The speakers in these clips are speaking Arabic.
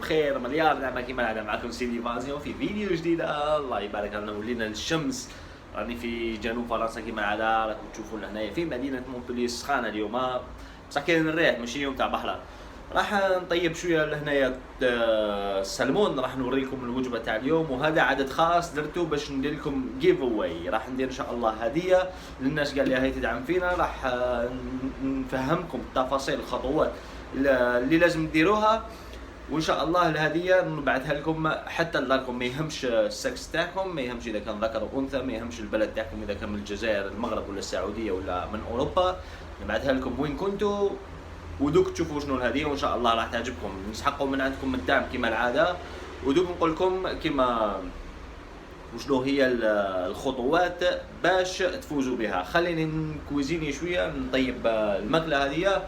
بخير مليار نعمة كيما العادة. معكم سيدي فازيون في فيديو جديدة. الله يبارك لنا ولينا للشمس. راني في جنوب فرنسا كيما العادة، راكم تشوفوا هنايا في مدينة مونبلييه سخانة اليوم، بصح كاين الريح ماشي يوم تاع بحر. راح نطيب شويه لهنايا السلمون، راح نوريكم الوجبه تاع اليوم، وهذا عدد خاص درتو باش ندير لكم جيف اواي. راح ندير ان شاء الله هديه للناس قال لي هاي تدعم فينا. راح نفهمكم التفاصيل الخطوات اللي لازم تديروها، وان شاء الله الهديه نبعثها لكم حتى لداركم. ما يهمش السكس تاعكم، ما يهمش اذا كان ذكر او انثى، ما يهمش البلد تاعكم اذا كان من الجزائر المغرب ولا السعوديه ولا من اوروبا، نبعثها لكم وين كنتوا ودوك تشوفوا شنو الهديه، وان شاء الله راح تعجبكم. نسحقوا من عندكم الدعم كما العاده، ودوك نقول لكم كما وشنو هي الخطوات باش تفوزوا بها. خليني نكوزيني شويه نطيب الماكله هذه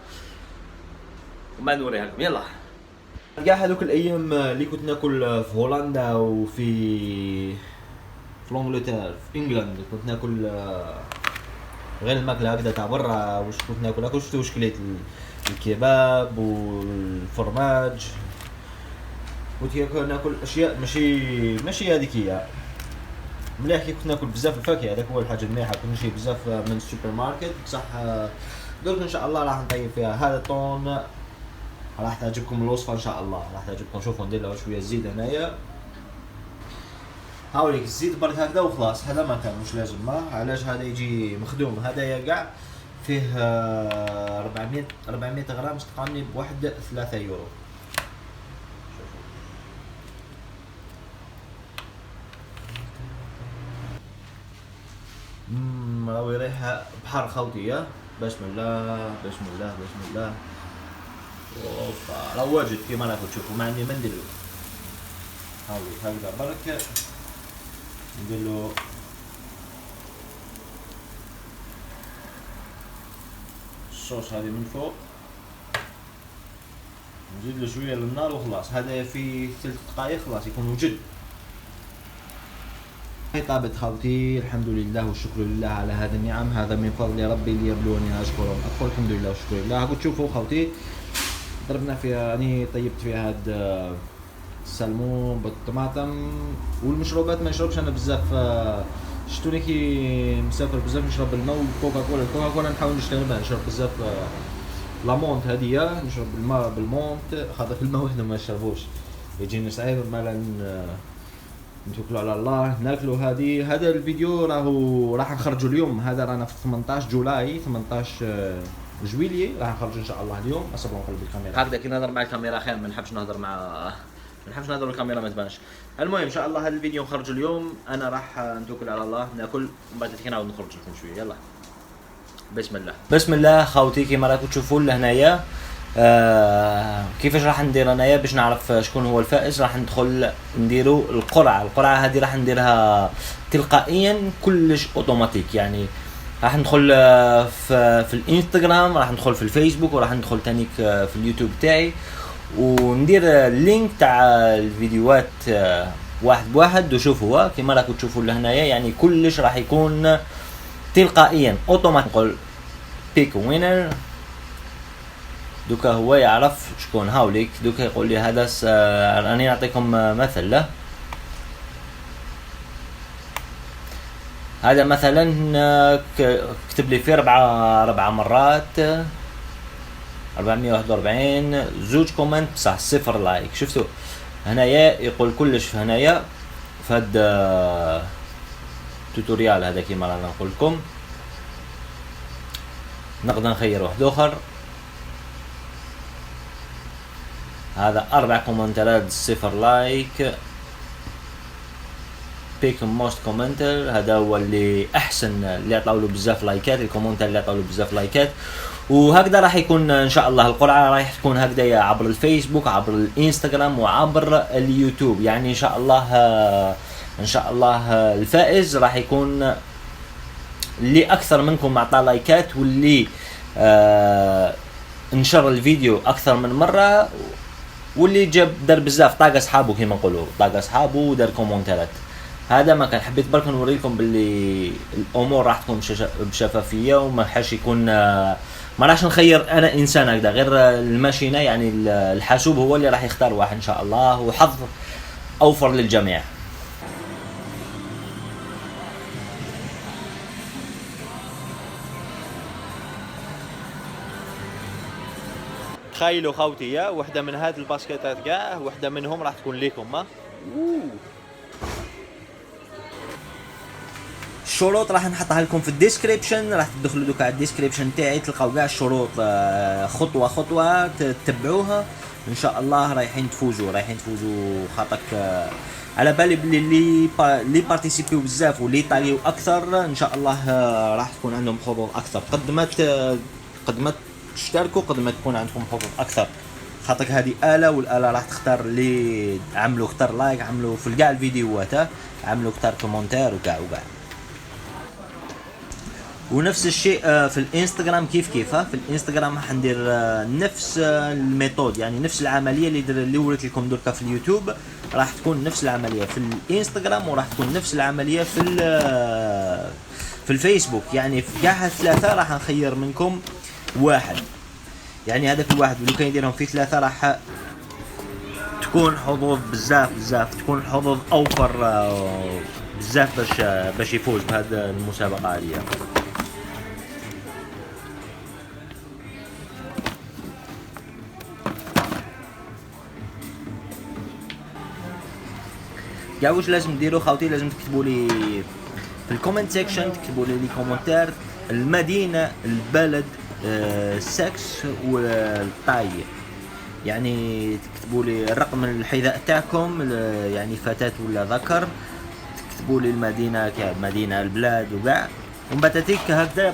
وما نوريها لكم. يلا كاع هذوك الايام اللي كنت ناكل في هولندا وفي انجلترا في انجلند، كنت ناكل غير الماكله هكذا تاع برا. واش كنت ناكل شفتوا واش كليت الكباب والفرماج، كنت ناكل اشياء ماشي هذيك هي مليح. كي كنت ناكل بزاف الفاكهه، هذاك هو الحاجه المليحه. كنت نشري بزاف من السوبر ماركت. بصح درك ان شاء الله راح نطيب فيها هذا الطون، راح تعجبكم الوصفه ان شاء الله، راح تعجبكم. شوفوا ندير له شويه زيت هنايا، هاوليك الزيت برك هكذا وخلاص. هذا ما كان مش لازم، ما علاش هذا يجي مخدوم. هذا يا كاع فيه 400 غرام تقامني بواحد 3 يورو. راوي ريحه بحر خوتي. بسم الله بسم الله بسم الله. اوبا راه واجد كيما راكم تشوفوا، ما عندي ما نديرو. هاولي هكذا برك ندير له الصوص هذه من فوق، نزيد له شويه للنار وخلاص. هذا في 3 دقائق خلاص يكون وجد. هاي طابت خوتي، الحمد لله والشكر لله على هذا النعم. هذا من فضل ربي ليبلوني اشكر ام اكفر. الحمد لله والشكر لله. هاكم تشوفوا خوتي ضربنا فيها، راني طيبت فيها هاد السلمون بالطماطم والمشروبات. ما نشربش انا بزاف، شتوني كي مسافر بزاف نشرب الماء والكوكا كولا نحاول نجتنبها. نشرب بزاف لامونت هذه، نشرب الماء بالمونت، خاطر في الماء وحده ما نشربوش يجينا صعيب. مالا نتوكلوا على الله ناكلوا هذه. هذا الفيديو راح نخرجوا اليوم. هذا رانا في 18 جولاي 18 جويلية راح نخرج ان شاء الله اليوم. اصبر نقلب الكاميرا هكذا كي نهضر مع الكاميرا خير، ما نحبش نهضر الكاميرا ما تبانش. المهم ان شاء الله هذا الفيديو نخرج اليوم. انا راح نتوكل على الله ناكل، ومن بعد كي نعاود نخرج لكم شويه. يلا بسم الله خوتي. كيما راكم تشوفوا لهنايا كيفاش راح ندير انايا باش نعرف شكون هو الفائز. راح ندخل نديروا القرعه هذه راح نديرها تلقائيا كلش اوتوماتيك. يعني راح ندخل في الانستغرام، راح ندخل في الفيسبوك، وراح ندخل تانيك في اليوتيوب تاعي، وندير اللينك تاع الفيديوهات واحد بواحد. وشوفوا كيما راكم تشوفوا لهنايا، يعني كلش راح يكون تلقائيا اوتوماتيك. نقول بيك وينر، دوكا هو يعرف شكون. هاوليك دوكا يقول لي هذا راني نعطيكم مثل له. هذا مثلا كتب لي فيه 4 مرات 441 زوج كومنت بصح 0 لايك. شفتوا هنايا يقول كلش هنايا في هذا التوتوريال هذا كيما رانا نقول لكم. نقدر نخير واحد اخر. هذا 4 كومنتات 0 لايك. بيك موست كومنتر، هذا هو اللي احسن، اللي عطاو له بزاف لايكات، الكومنتر اللي عطاو له بزاف لايكات. وهكذا راح يكون ان شاء الله القرعه راح تكون هكذا عبر الفيسبوك، عبر الانستغرام، وعبر اليوتيوب. يعني ان شاء الله الفائز راح يكون اللي اكثر منكم عطى لايكات، واللي انشر الفيديو اكثر من مره، واللي دار بزاف طاق اصحابه كيما نقولوا، طاق اصحابه ودار كومنتات. هذا ما كان حبيت برك نوريكم باللي الامور راح تكون بشفافيه وما حاش يكون ما راح نخير انا انسان هكذا غير الماشينه، يعني الحاسوب هو اللي راح يختار واحد ان شاء الله، وحظ اوفر للجميع. تخيلوا خوتي يا وحده من هاد الباسكيتات كاع، وحده منهم راح تكون ليكم. ما الشروط راح نحطها لكم في الديسكريبشن، راح تدخلوا دوكا على الديسكريبشن تاعي تلقاو كاع الشروط خطوه خطوه تتبعوها ان شاء الله. رايحين تفوزوا خاطرك على بالي بلي اللي بارتيسيبيو بزاف واللي طاليو اكثر ان شاء الله راح تكون عندهم حظوظ اكثر. قد ما تشتركوا قد ما تكون عندكم حظوظ اكثر، خاطرك هذه آلة، والآلة راح تختار اللي عملوا اختار لايك، عملوا في كاع الفيديوهات، عملوا اختار كومنتار وكاع. ونفس الشيء في الانستغرام كيف في الانستغرام راح ندير نفس الميثود، يعني نفس العمليه اللي وريت لكم دركا في اليوتيوب، راح تكون نفس العمليه في الانستغرام، وراح تكون نفس العمليه في الفيسبوك. يعني في كاع الثلاثه راح نخير منكم واحد، يعني هذاك الواحد اللي كان يديرهم في ثلاثه راح تكون حظوظ بزاف تكون حظوظ اوفر بزاف باش يفوز بهذه المسابقه هذه. كاع واش لازم ديروا خاوتي؟ لازم تكتبوا لي في الكومنت سيكشن، تكتبوا لي كومنتار المدينه، البلد، السكس والطاي، يعني تكتبوا لي رقم الحذاء تاعكم، يعني فتاة ولا ذكر، تكتبوا لي المدينه كمدينه، البلاد وكاع، ومن بعد تيك هكذا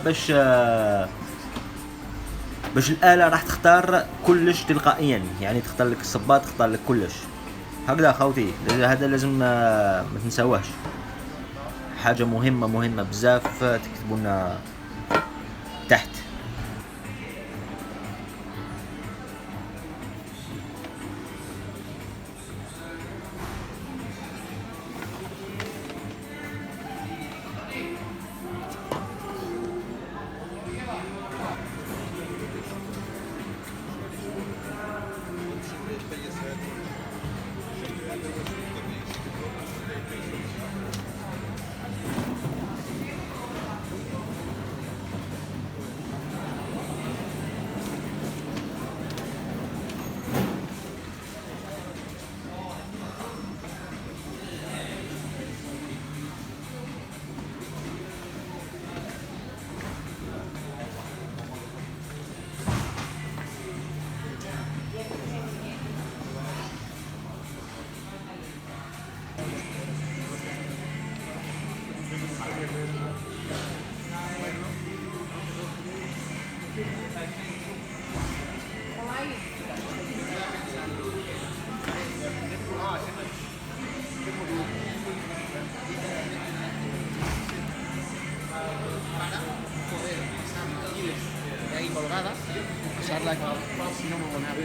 باش الآلة راح تختار كلش تلقائيا، يعني تختار لك الصباط، تختار لك كلش هكذا خوتي. هذا لازم ما تنساوهش، حاجه مهمه بزاف تكتبوا لنا تحت. Colgada, pasarla si no muevo nada.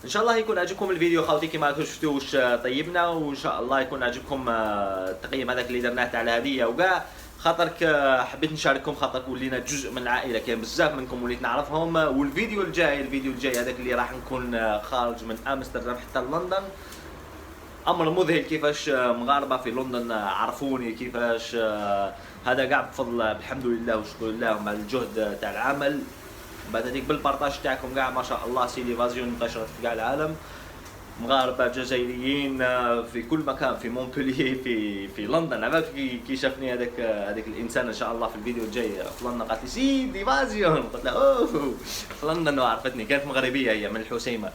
ان شاء الله يكون عجبكم الفيديو خاوتي كيما راكم شفتوا واش طيبنا، وان شاء الله يكون عجبكم التقييم هذاك اللي درناه تاع الهديه وكاع، خاطرك حبيت نشارككم، خاطرك ولينا جزء من العائله، كاين بزاف منكم وليت نعرفهم. والفيديو الجاي هذاك اللي راح نكون خارج من امستردام حتى لندن، امر مذهل كيفاش مغاربه في لندن عرفوني، كيفاش هذا كاع بفضل الحمد لله وشكر الله مع الجهد تاع العمل، بعد هذيك بالبارطاج تاعكم كاع ما شاء الله. سيليفازيون انتشرت في كاع العالم، مغاربه جزائريين في كل مكان، في مونبولييه، في لندن. عبالك كي شافني هذاك الانسان ان شاء الله في الفيديو الجاي في لندن، قالت لي سيليفازيون، قلت لها اوه في لندن، وعرفتني، كانت مغربيه هي من الحسيمه.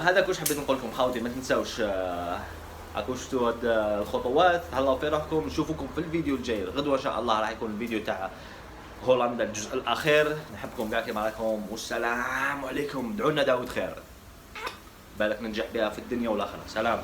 هذا كلش حبيت نقول لكم خاوتي، ما تنساوش راكم شفتوا هاد الخطوات، تهلاو في روحكم، نشوفكم في الفيديو الجاي غدوه ان شاء الله، راح يكون الفيديو تاع هولندا الجزء الاخير. نحبكم كاع كيما راكم، والسلام عليكم، ادعوا لنا دعوه خير، بالك ننجح بها في الدنيا والاخره. سلام.